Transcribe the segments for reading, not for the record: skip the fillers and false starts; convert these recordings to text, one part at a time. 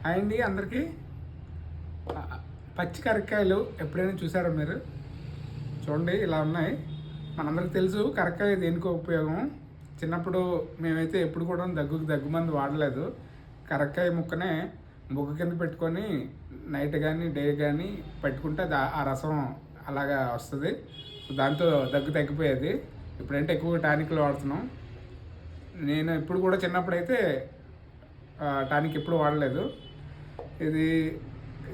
అండి అందరికీ. పచ్చి కరక్కాయలు ఎప్పుడైనా చూసారా మీరు? చూడండి, ఇలా ఉన్నాయి. మనందరికి తెలుసు కరక్కాయ దేనికో ఉపయోగం. చిన్నప్పుడు మేమైతే ఎప్పుడు కూడా దగ్గుమంది వాడలేదు. కరక్కాయ ముక్కనే బుగ్గ కింద పెట్టుకొని నైట్ కానీ డే కానీ పెట్టుకుంటే ఆ రసం అలాగా వస్తుంది. సో దాంతో దగ్గు తగ్గిపోయేది. ఇప్పుడంటే ఎక్కువ టానిక్లు వాడుతున్నాం. నేను ఇప్పుడు కూడా చిన్నప్పుడైతే టానిక్ ఎప్పుడు వాడలేదు. ఇది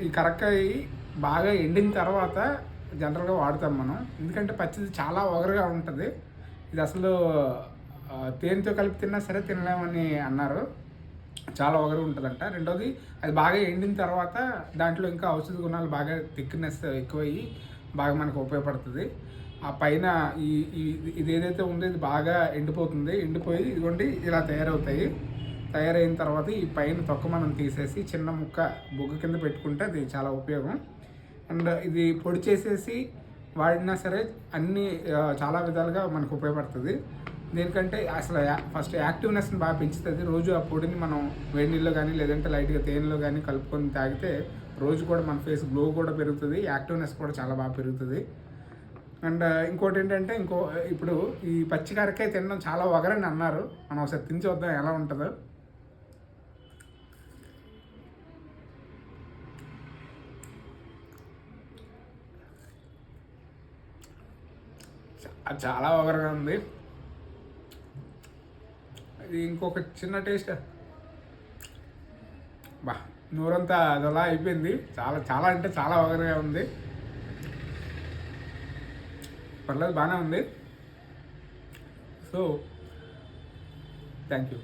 ఈ కరక్కాయ బాగా ఎండిన తర్వాత జనరల్గా వాడతాం మనం. ఎందుకంటే పచ్చిది చాలా ఒగరుగా ఉంటుంది. ఇది అసలు తేనెతో కలిపి తిన్నా సరే తినలేమని అన్నారు. చాలా ఒగరు ఉంటుందంట. రెండోది, అది బాగా ఎండిన తర్వాత దాంట్లో ఇంకా ఔషధ గుణాలు బాగా థిక్నెస్ ఎక్కువయ్యి బాగా మనకు ఉపయోగపడుతుంది. ఆ పైన ఇది ఏదైతే ఉందో ఇది బాగా ఎండిపోయి ఇదిగోండి ఇలా తయారైన తర్వాత ఈ పైన తొక్క మనం తీసేసి చిన్న ముక్క బొగ్గు కింద పెట్టుకుంటే అది చాలా ఉపయోగం. అండ్ ఇది పొడి చేసేసి వాడినా సరే అన్ని చాలా విధాలుగా మనకు ఉపయోగపడుతుంది. దేనికంటే అసలు ఫస్ట్ యాక్టివ్నెస్ని బాగా పెంచుతుంది. రోజు ఆ పొడిని మనం వేడి నీళ్ళు కానీ లేదంటే లైట్గా తేనెలో కానీ కలుపుకొని తాగితే రోజు కూడా మన ఫేస్ గ్లో కూడా పెరుగుతుంది, యాక్టివ్నెస్ కూడా చాలా బాగా పెరుగుతుంది. అండ్ ఇంకోటి ఏంటంటే ఇప్పుడు ఈ పచ్చి కరక్కాయ తినడం చాలా ఒగరని అన్నారు. మనం ఒకసారి తిని చూద్దాం ఎలా ఉంటుందో. చాలా ఒగరగా ఉంది. ఇది ఇంకొక చిన్న టేస్ట్, నూరంతా అదలా అయిపోయింది. చాలా అంటే చాలా ఒగరగా ఉంది. పర్లేదు, బాగానే ఉంది. So thank you.